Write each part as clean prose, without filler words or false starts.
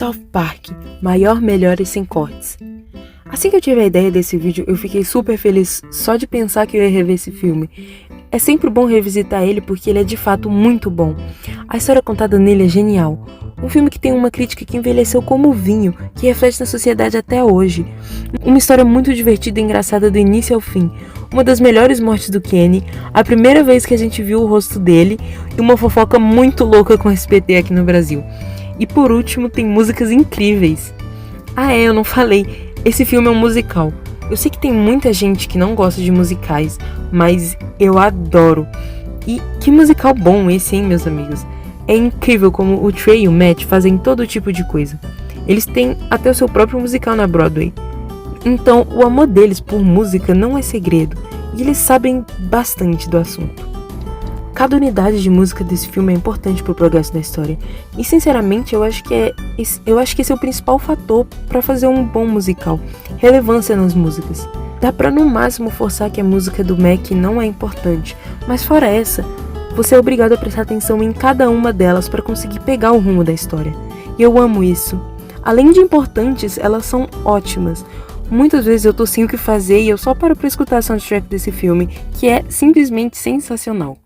South Park, maior, melhor e sem cortes. Assim que eu tive a ideia desse vídeo, eu fiquei super feliz só de pensar que eu ia rever esse filme. É sempre bom revisitar ele porque ele é de fato muito bom. A história contada nele é genial. Um filme que tem uma crítica que envelheceu como vinho, que reflete na sociedade até hoje. Uma história muito divertida e engraçada do início ao fim. Uma das melhores mortes do Kenny, a primeira vez que a gente viu o rosto dele e uma fofoca muito louca com o SBT aqui no Brasil. E por último, tem músicas incríveis. Eu não falei, esse filme é um musical. Eu sei que tem muita gente que não gosta de musicais, mas eu adoro. E que musical bom esse, hein, meus amigos? É incrível como o Trey e o Matt fazem todo tipo de coisa. Eles têm até o seu próprio musical na Broadway. Então, o amor deles por música não é segredo, e eles sabem bastante do assunto. Cada unidade de música desse filme é importante para o progresso da história, e sinceramente eu acho que esse é o principal fator para fazer um bom musical, relevância nas músicas. Dá para no máximo forçar que a música do Mac não é importante, mas fora essa, você é obrigado a prestar atenção em cada uma delas para conseguir pegar o rumo da história. E eu amo isso. Além de importantes, elas são ótimas. Muitas vezes eu tô sem o que fazer e eu só paro para escutar a soundtrack desse filme, que é simplesmente sensacional.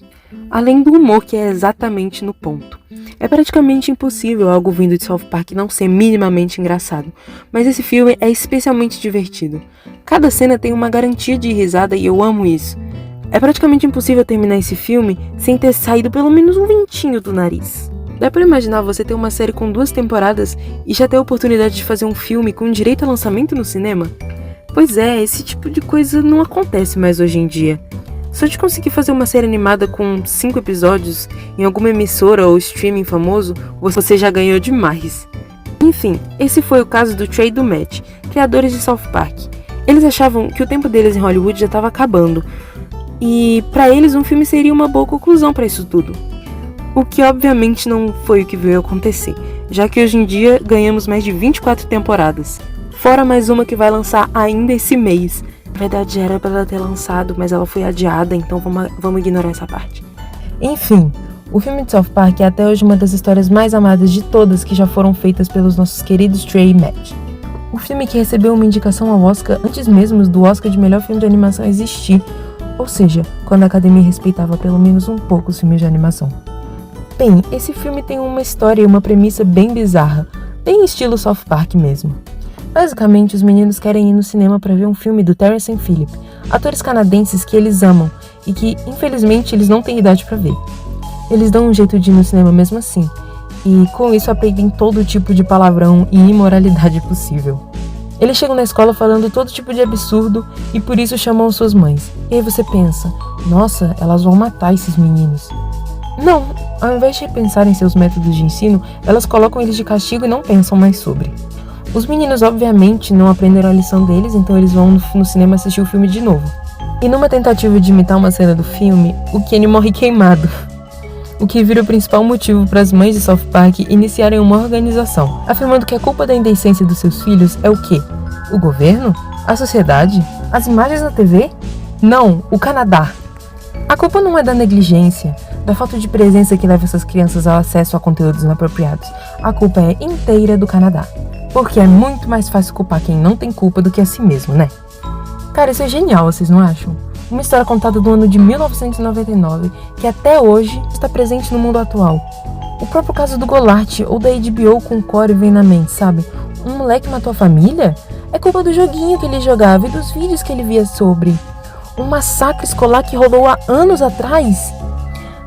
Além do humor, que é exatamente no ponto. É praticamente impossível algo vindo de South Park não ser minimamente engraçado, mas esse filme é especialmente divertido. Cada cena tem uma garantia de risada e eu amo isso. É praticamente impossível terminar esse filme sem ter saído pelo menos um ventinho do nariz. Dá pra imaginar você ter uma série com 2 temporadas e já ter a oportunidade de fazer um filme com direito a lançamento no cinema? Pois é, esse tipo de coisa não acontece mais hoje em dia. Só de conseguir fazer uma série animada com 5 episódios em alguma emissora ou streaming famoso, você já ganhou demais. Enfim, esse foi o caso do Trey e do Matt, criadores de South Park. Eles achavam que o tempo deles em Hollywood já estava acabando, e pra eles um filme seria uma boa conclusão para isso tudo. O que obviamente não foi o que veio acontecer, já que hoje em dia ganhamos mais de 24 temporadas, fora mais uma que vai lançar ainda esse mês. Na verdade, já era pra ela ter lançado, mas ela foi adiada, então vamos ignorar essa parte. Enfim, o filme de South Park é até hoje uma das histórias mais amadas de todas que já foram feitas pelos nossos queridos Trey e Matt. O filme que recebeu uma indicação ao Oscar antes mesmo do Oscar de melhor filme de animação existir, ou seja, quando a academia respeitava pelo menos um pouco os filmes de animação. Bem, esse filme tem uma história e uma premissa bem bizarra, bem estilo South Park mesmo. Basicamente, os meninos querem ir no cinema para ver um filme do Terrence e Phillip, atores canadenses que eles amam e que, infelizmente, eles não têm idade para ver. Eles dão um jeito de ir no cinema mesmo assim, e com isso aprendem todo tipo de palavrão e imoralidade possível. Eles chegam na escola falando todo tipo de absurdo e por isso chamam suas mães. E aí você pensa, nossa, elas vão matar esses meninos. Não, ao invés de pensar em seus métodos de ensino, elas colocam eles de castigo e não pensam mais sobre. Os meninos obviamente não aprenderam a lição deles, então eles vão no cinema assistir o filme de novo. E numa tentativa de imitar uma cena do filme, o Kenny morre queimado. O que vira o principal motivo para as mães de South Park iniciarem uma organização, afirmando que a culpa da indecência dos seus filhos é o quê? O governo? A sociedade? As imagens na TV? Não, o Canadá. A culpa não é da negligência, da falta de presença que leva essas crianças ao acesso a conteúdos inapropriados. A culpa é inteira do Canadá. Porque é muito mais fácil culpar quem não tem culpa do que a si mesmo, né? Cara, isso é genial, vocês não acham? Uma história contada do ano de 1999, que até hoje está presente no mundo atual. O próprio caso do Golart, ou da HBO com Corey vem na mente, sabe? Um moleque matou a família? É culpa do joguinho que ele jogava e dos vídeos que ele via sobre. Um massacre escolar que rolou há anos atrás?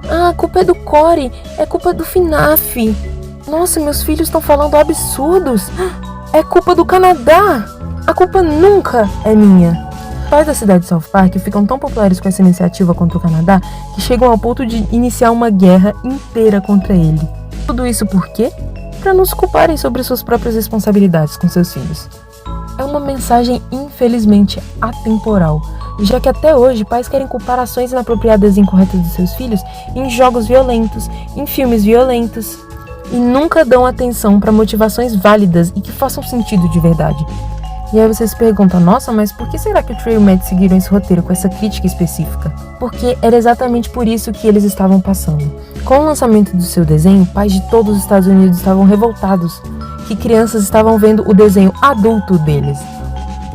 A culpa é do Corey, é culpa do FNAF. Nossa, meus filhos estão falando absurdos. É culpa do Canadá. A culpa nunca é minha. Os pais da cidade de South Park ficam tão populares com essa iniciativa contra o Canadá que chegam ao ponto de iniciar uma guerra inteira contra ele. Tudo isso por quê? Para não se culparem sobre suas próprias responsabilidades com seus filhos. É uma mensagem infelizmente atemporal, já que até hoje pais querem culpar ações inapropriadas e incorretas dos seus filhos em jogos violentos, em filmes violentos, e nunca dão atenção para motivações válidas e que façam sentido de verdade. E aí você se pergunta, nossa, mas por que será que o Trey e o Matt seguiram esse roteiro com essa crítica específica? Porque era exatamente por isso que eles estavam passando. Com o lançamento do seu desenho, pais de todos os Estados Unidos estavam revoltados, que crianças estavam vendo o desenho adulto deles,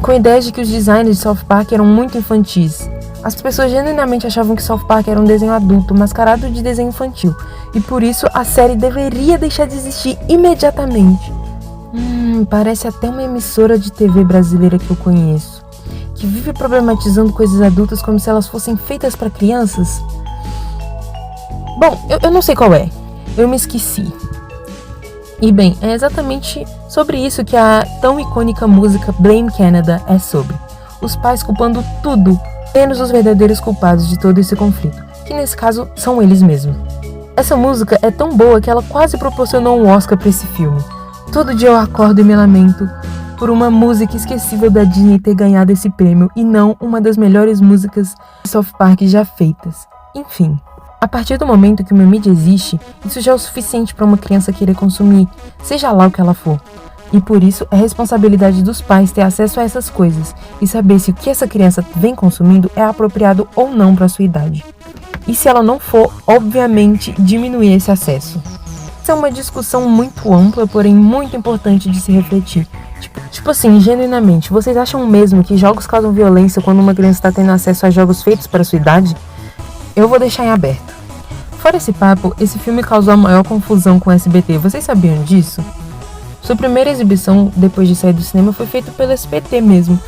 com a ideia de que os designs de South Park eram muito infantis. As pessoas genuinamente achavam que South Park era um desenho adulto, mascarado de desenho infantil, e por isso a série deveria deixar de existir imediatamente. Parece até uma emissora de TV brasileira que eu conheço, que vive problematizando coisas adultas como se elas fossem feitas para crianças. Bom, eu não sei qual é, eu me esqueci. E bem, é exatamente sobre isso que a tão icônica música Blame Canada é sobre. Os pais culpando tudo, menos os verdadeiros culpados de todo esse conflito, que nesse caso são eles mesmos. Essa música é tão boa que ela quase proporcionou um Oscar para esse filme. Todo dia eu acordo e me lamento por uma música esquecível da Disney ter ganhado esse prêmio e não uma das melhores músicas de South Park já feitas. Enfim, a partir do momento que uma mídia existe, isso já é o suficiente para uma criança querer consumir, seja lá o que ela for. E por isso é responsabilidade dos pais ter acesso a essas coisas e saber se o que essa criança vem consumindo é apropriado ou não para sua idade. E se ela não for, obviamente, diminuir esse acesso. Essa é uma discussão muito ampla, porém muito importante de se refletir. Tipo assim, genuinamente, vocês acham mesmo que jogos causam violência quando uma criança está tendo acesso a jogos feitos para sua idade? Eu vou deixar em aberto. Fora esse papo, esse filme causou a maior confusão com o SBT. Vocês sabiam disso? Sua primeira exibição, depois de sair do cinema, foi feita pelo SBT mesmo.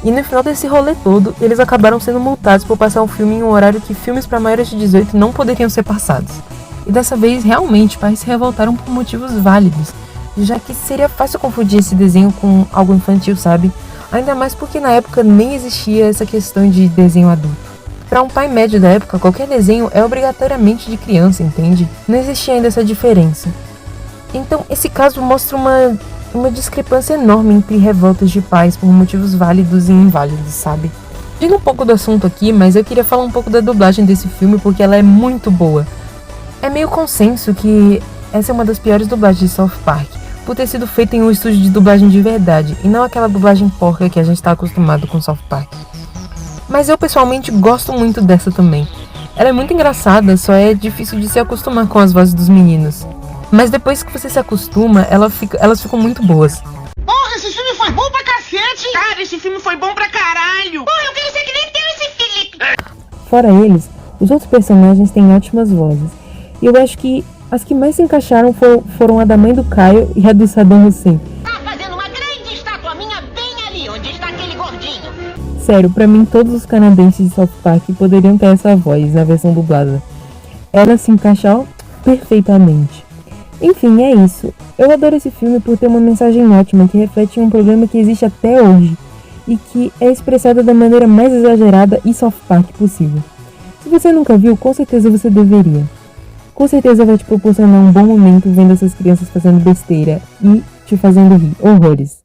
E no final desse rolê todo, eles acabaram sendo multados por passar o filme em um horário que filmes para maiores de 18 não poderiam ser passados. E dessa vez, realmente, pais se revoltaram por motivos válidos, já que seria fácil confundir esse desenho com algo infantil, sabe? Ainda mais porque na época nem existia essa questão de desenho adulto. Para um pai médio da época, qualquer desenho é obrigatoriamente de criança, entende? Não existia ainda essa diferença. Então, esse caso mostra uma discrepância enorme entre revoltas de pais por motivos válidos e inválidos, sabe? Digo um pouco do assunto aqui, mas eu queria falar um pouco da dublagem desse filme porque ela é muito boa. É meio consenso que essa é uma das piores dublagens de South Park, por ter sido feita em um estúdio de dublagem de verdade, e não aquela dublagem porca que a gente está acostumado com South Park. Mas eu pessoalmente gosto muito dessa também. Ela é muito engraçada, só é difícil de se acostumar com as vozes dos meninos. Mas depois que você se acostuma, elas ficam muito boas. Porra, esse filme foi bom pra cacete! Cara, esse filme foi bom pra caralho! Porra, eu quero ser que nem teu esse Felipe! Fora eles, os outros personagens têm ótimas vozes. E eu acho que as que mais se encaixaram foram a da mãe do Caio e a do Saddam Hussein. Tá fazendo uma grande estátua minha bem ali, onde está aquele gordinho. Sério, pra mim todos os canadenses de South Park poderiam ter essa voz na versão dublada. Ela se encaixa perfeitamente. Enfim, é isso. Eu adoro esse filme por ter uma mensagem ótima que reflete um problema que existe até hoje e que é expressada da maneira mais exagerada e South Park possível. Se você nunca viu, com certeza você deveria. Com certeza vai te proporcionar um bom momento vendo essas crianças fazendo besteira e te fazendo rir horrores.